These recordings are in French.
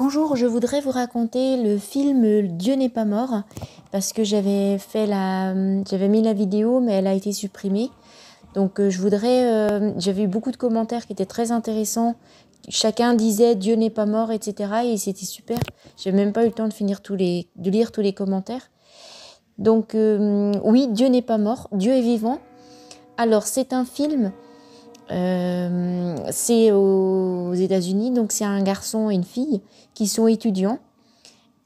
Bonjour, je voudrais vous raconter le film Dieu n'est pas mort parce que j'avais mis la vidéo mais elle a été supprimée. Donc j'avais eu beaucoup de commentaires qui étaient très intéressants. Chacun disait Dieu n'est pas mort, etc. Et c'était super. J'ai même pas eu le temps de lire tous les commentaires. Donc oui, Dieu n'est pas mort, Dieu est vivant. Alors c'est un film. C'est aux États-Unis, donc c'est un garçon et une fille qui sont étudiants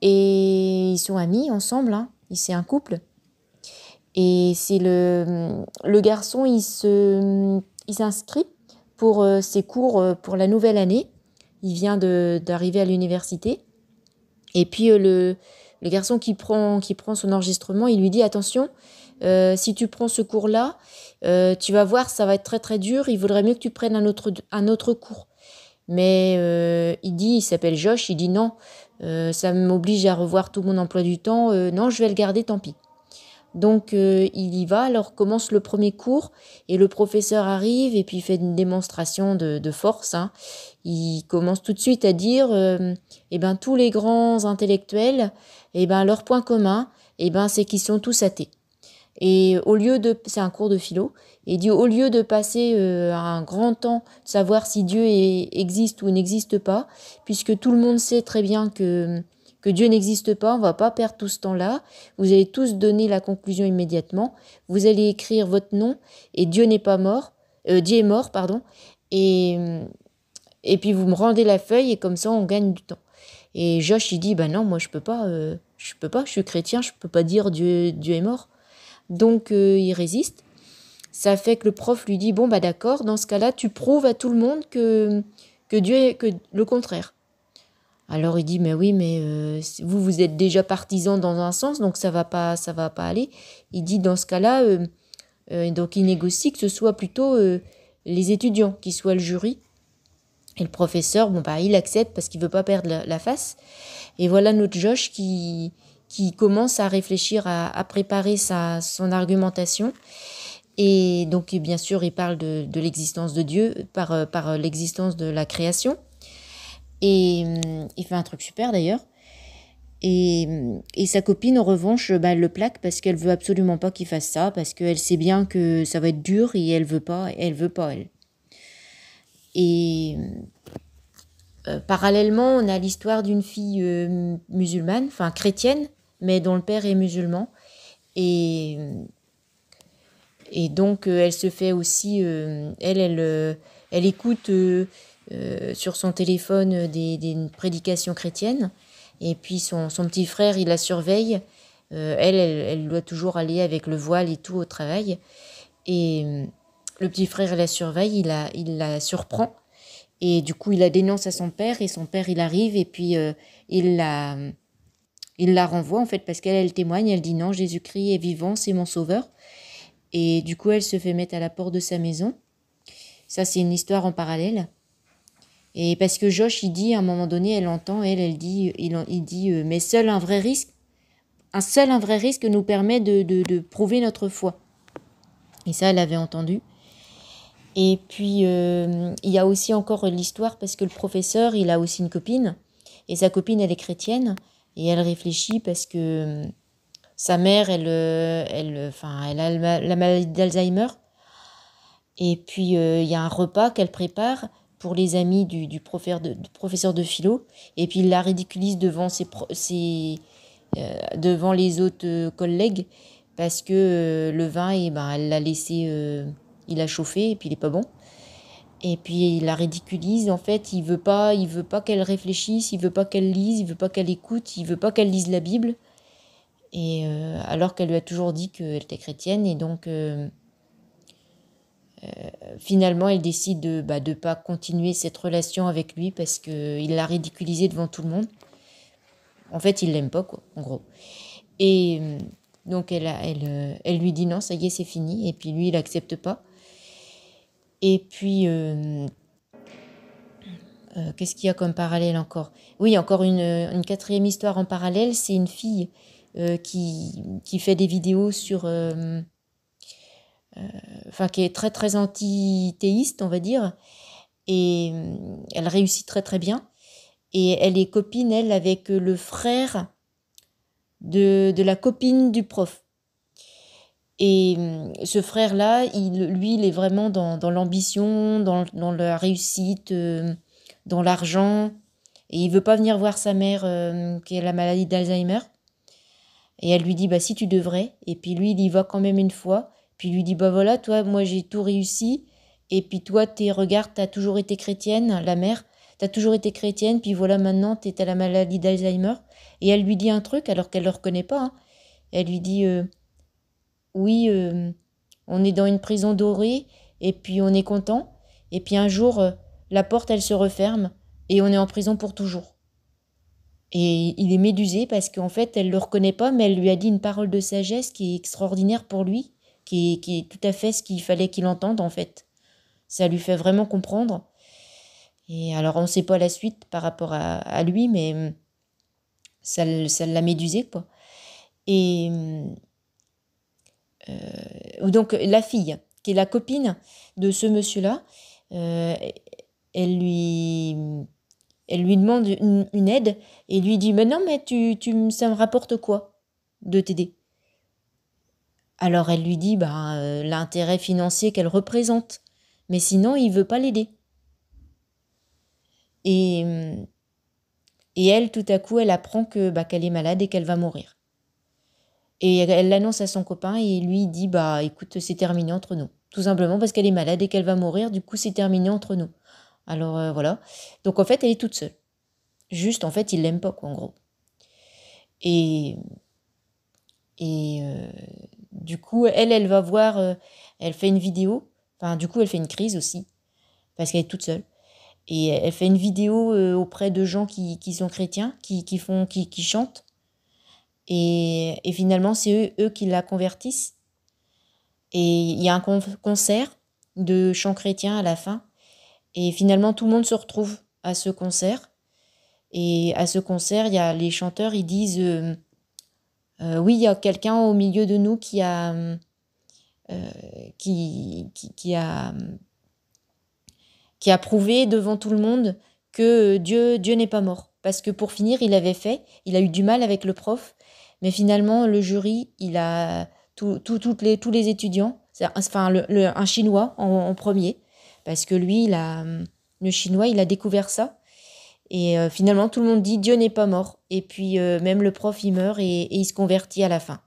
et ils sont amis ensemble, hein. C'est un couple. Et c'est le garçon, il s'inscrit pour ses cours pour la nouvelle année. Il vient d'arriver à l'université. Et puis le garçon qui prend son enregistrement, il lui dit attention, si tu prends ce cours-là, tu vas voir, ça va être très très dur. Il vaudrait mieux que tu prennes un autre cours. Mais il s'appelle Josh, il dit non, ça m'oblige à revoir tout mon emploi du temps. Non, je vais le garder, tant pis. Donc il y va, alors commence le premier cours et le professeur arrive et puis il fait une démonstration de force, hein. Il commence tout de suite à dire eh ben tous les grands intellectuels, eh ben leur point commun, eh ben c'est qu'ils sont tous athées. Et c'est un cours de philo, et il dit au lieu de passer un grand temps de savoir si existe ou n'existe pas, puisque tout le monde sait très bien que Dieu n'existe pas, on va pas perdre tout ce temps-là. Vous allez tous donner la conclusion immédiatement. Vous allez écrire votre nom et Dieu n'est pas mort, Dieu est mort, pardon. Et et puis vous me rendez la feuille et comme ça on gagne du temps. Et Josh il dit bah non, moi je peux pas, je suis chrétien, je peux pas dire Dieu est mort. Donc il résiste. Ça fait que le prof lui dit bon bah d'accord, dans ce cas-là tu prouves à tout le monde que Dieu est que le contraire. Alors il dit mais oui mais vous êtes déjà partisan dans un sens donc ça va pas aller. Il dit dans ce cas-là donc il négocie que ce soit plutôt les étudiants qui soient le jury. Et le professeur, bon bah il accepte parce qu'il veut pas perdre la face. Et voilà notre Josh qui commence à réfléchir, à préparer son argumentation. Et donc bien sûr il parle de l'existence de Dieu par l'existence de la création. Et il fait un truc super d'ailleurs. Et sa copine, en revanche, bah, elle le plaque parce qu'elle veut absolument pas qu'il fasse ça, parce qu'elle sait bien que ça va être dur et elle veut pas, elle. Et parallèlement, on a l'histoire d'une fille musulmane, enfin chrétienne, mais dont le père est musulman. Et, et donc, elle se fait aussi, elle écoute sur son téléphone des prédications chrétiennes. Et puis, son petit frère, il la surveille. Elle doit toujours aller avec le voile et tout au travail. Et le petit frère, il la surveille, il la surprend. Et du coup, il la dénonce à son père et son père, il arrive et puis il la, il la renvoie en fait parce elle témoigne, elle dit non, Jésus-Christ est vivant, c'est mon sauveur. Et du coup, elle se fait mettre à la porte de sa maison. Ça, c'est une histoire en parallèle. Et parce que Josh, il dit à un moment donné, elle entend, elle dit, il dit, mais seul un vrai risque nous permet de prouver notre foi. Et ça, elle avait entendu. Et puis, il y a aussi encore l'histoire parce que le professeur, il a aussi une copine. Et sa copine, elle est chrétienne. Et elle réfléchit parce que sa mère, elle a la maladie d'Alzheimer. Et puis, il y a un repas qu'elle prépare pour les amis du professeur de philo. Et puis, il la ridiculise devant les autres collègues parce que le vin, elle l'a laissé, il a chauffé et puis il est pas bon. Et puis il la ridiculise, en fait, il veut pas qu'elle réfléchisse, il veut pas qu'elle lise, il veut pas qu'elle écoute, il veut pas qu'elle lise la Bible. Et alors qu'elle lui a toujours dit qu'elle était chrétienne, et donc finalement elle décide de pas continuer cette relation avec lui parce que il l'a ridiculisée devant tout le monde. En fait, il l'aime pas quoi, en gros. Et donc elle lui dit non, ça y est, c'est fini. Et puis lui, il accepte pas. Et puis qu'est-ce qu'il y a comme parallèle encore? Oui, encore une quatrième histoire en parallèle, c'est une fille qui fait des vidéos enfin qui est très très antithéiste, on va dire, et elle réussit très très bien. Et elle est copine, elle, avec le frère de la copine du prof. Et ce frère-là, lui, il est vraiment dans l'ambition, dans la réussite, dans l'argent. Et il veut pas venir voir sa mère qui a la maladie d'Alzheimer. Et elle lui dit, bah si tu devrais. Et puis lui, il y va quand même une fois. Puis il lui dit, bah voilà, toi, moi j'ai tout réussi. Et puis toi, regarde, t'as toujours été chrétienne, la mère. T'as toujours été chrétienne. Puis voilà, maintenant, t'es à la maladie d'Alzheimer. Et elle lui dit un truc alors qu'elle le reconnaît pas, hein. Elle lui dit, oui, on est dans une prison dorée. Et puis on est content. Et puis un jour, la porte, elle se referme. Et on est en prison pour toujours. Et il est médusé parce qu'en fait, elle ne le reconnaît pas, mais elle lui a dit une parole de sagesse qui est extraordinaire pour lui, qui est tout à fait ce qu'il fallait qu'il entende en fait. Ça lui fait vraiment comprendre. Et alors, on ne sait pas la suite par rapport à lui, mais ça l'a médusé, quoi. Et donc, la fille, qui est la copine de ce monsieur-là, euh, elle lui, elle lui demande une aide et lui dit, mais non, mais ça me rapporte quoi de t'aider? Alors elle lui dit, bah, l'intérêt financier qu'elle représente. Mais sinon, il veut pas l'aider. Et, et elle, tout à coup, elle apprend qu'elle est malade et qu'elle va mourir. Et elle l'annonce à son copain et lui il dit, bah écoute, c'est terminé entre nous. Tout simplement parce qu'elle est malade et qu'elle va mourir, du coup c'est terminé entre nous. Alors voilà. Donc en fait, elle est toute seule. Juste, en fait, il l'aime pas, quoi, en gros. Et, et du coup, elle va voir, elle fait une vidéo. Enfin, du coup, elle fait une crise aussi, parce qu'elle est toute seule. Et elle fait une vidéo auprès de gens qui sont chrétiens, qui chantent. Et finalement, c'est eux qui la convertissent. Et il y a un concert de chants chrétiens à la fin. Et finalement, tout le monde se retrouve à ce concert. Et à ce concert, il y a les chanteurs, ils disent oui, il y a quelqu'un au milieu de nous qui a qui a prouvé devant tout le monde que Dieu n'est pas mort. Parce que pour finir, il a eu du mal avec le prof, mais finalement, le jury, il a tous les étudiants, enfin un Chinois en premier, parce que lui, le Chinois, il a découvert ça. Et finalement, tout le monde dit Dieu n'est pas mort. Et puis même le prof, il meurt et il se convertit à la fin.